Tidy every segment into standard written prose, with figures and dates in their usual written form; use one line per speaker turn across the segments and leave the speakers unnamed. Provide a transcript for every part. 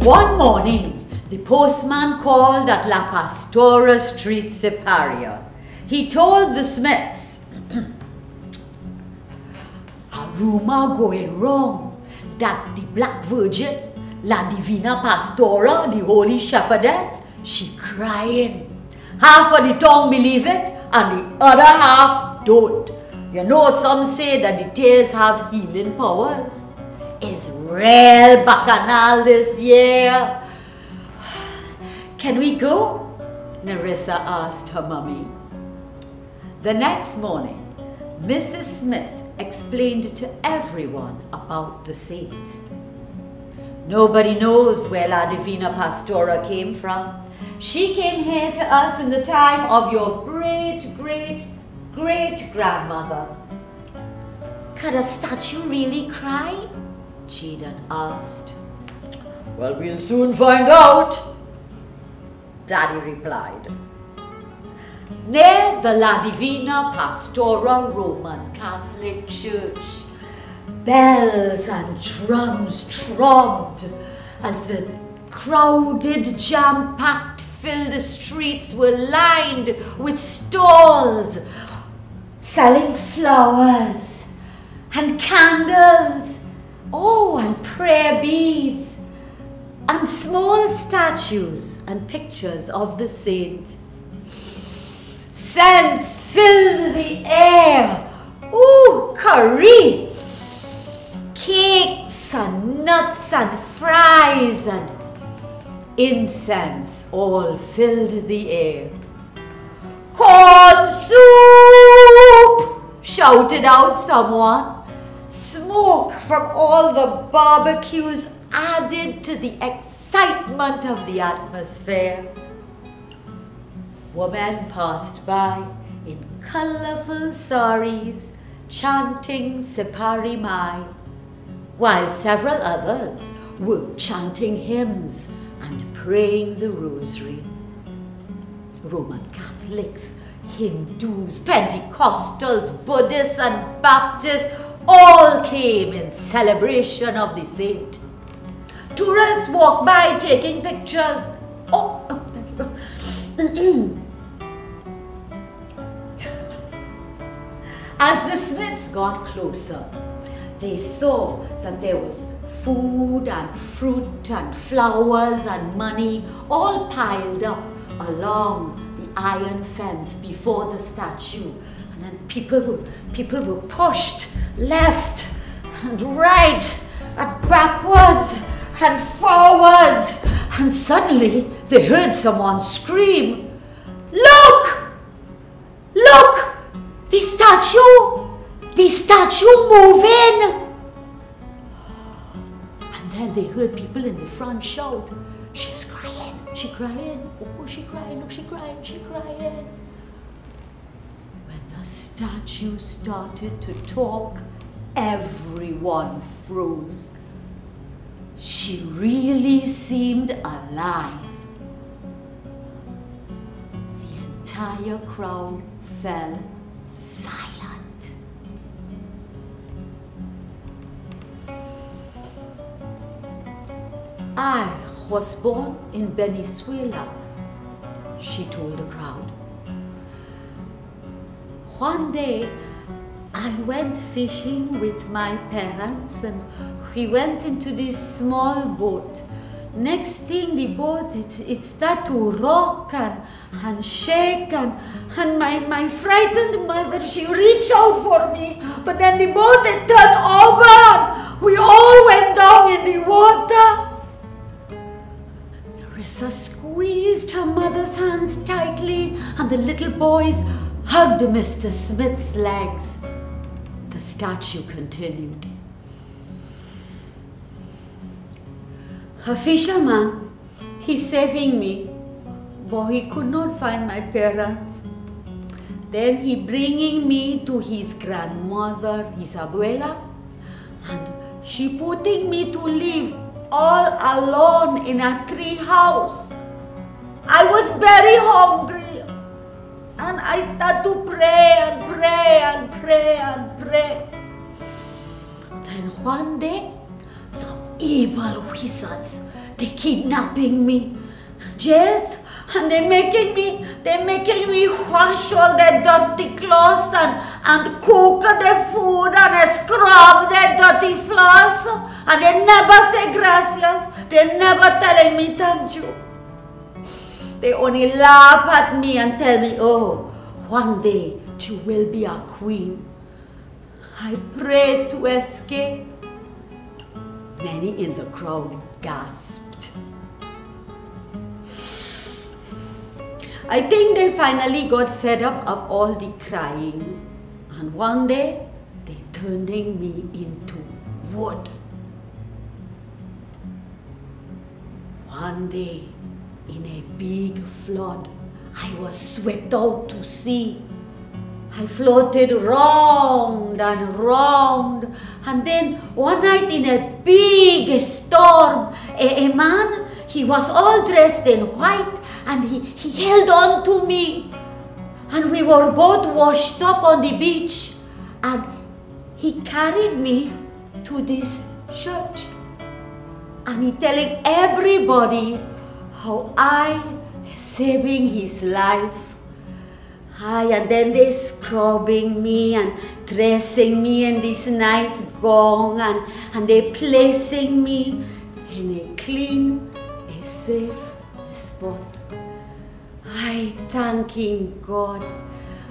One morning, the postman called at La Pastora Street, Siparia. He told the Smiths, a rumor going wrong that the Black Virgin, La Divina Pastora, the Holy Shepherdess, she crying. Half of the town believe it and the other half don't. You know, some say that the tales have healing powers. It's real bacchanal this year. Can we go? Nerissa asked her mummy. The next morning, Mrs. Smith explained to everyone about the saint. Nobody knows where La Divina Pastora came from. She came here to us in the time of your great-great-great-grandmother. Could a statue really cry? Jaden asked. Well, we'll soon find out, Daddy replied. Near the La Divina Pastora Roman Catholic Church, bells and drums throbbed as the crowded, jam-packed, filled streets were lined with stalls selling flowers and candles, and prayer beads, and small statues and pictures of the saint. Scents filled the air. Curry, cakes and nuts and fries and incense all filled the air. Corn soup! Shouted out someone. Smoke from all the barbecues added to the excitement of the atmosphere. Women passed by in colorful saris, chanting Sipari Mai, while several others were chanting hymns and praying the rosary. Roman Catholics, Hindus, Pentecostals, Buddhists and Baptists all came in celebration of the saint. Tourists walked by taking pictures. As the Smiths got closer, they saw that there was food and fruit and flowers and money all piled up along the iron fence before the statue. And then people were pushed left and right and backwards and forwards. And suddenly they heard someone scream, "Look! Look! The statue! The statue moving!" And then they heard people in the front shout, "She's crying! She's crying! Oh, she's crying! Look, she's crying! She's crying!" When the statue started to talk, everyone froze. She really seemed alive. The entire crowd fell silent. "I was born in Venezuela," she told the crowd. "One day, I went fishing with my parents and we went into this small boat. Next thing, the boat, it started to rock and shake and my frightened mother, she reached out for me, but then the boat, it turned over and we all went down in the water." Nerissa squeezed her mother's hands tightly and the little boys hugged Mr. Smith's legs. The statue continued. "A fisherman, he's saving me, but he could not find my parents. Then he bringing me to his grandmother, his abuela, and she putting me to live all alone in a tree house. I was very hungry and I started to pray and pray and pray and pray. Then one day, some evil wizards, They're kidnapping me, Jess, and they're making me wash all their dirty clothes and cook their food and scrub their dirty floors. And they never say gracias. They're never telling me thank you. They only laugh at me and tell me, oh, one day you will be a queen. I prayed to escape. Many in the crowd gasped. I think they finally got fed up of all the crying, and one day they turning me into wood. One day, in a big flood, I was swept out to sea. I floated round and round, and then one night in a big storm, a man, he was all dressed in white, and he held on to me, and we were both washed up on the beach, and he carried me to this church, and he telling everybody how I saving his life. And then they scrubbing me and dressing me in this nice gown, and they placing me in a clean, a safe spot. I thanking God,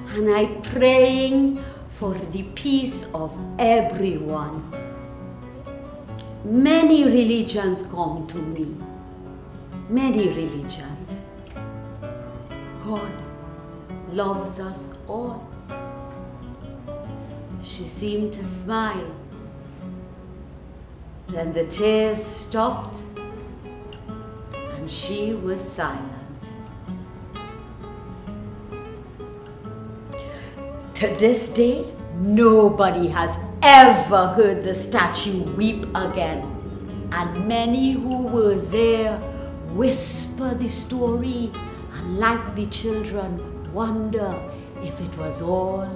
and I praying for the peace of everyone. Many religions come to me. Many religions. God loves us all. She seemed to smile. Then the tears stopped and she was silent. To this day, nobody has ever heard the statue weep again. And many who were there whisper the story, and like the children, wonder if it was all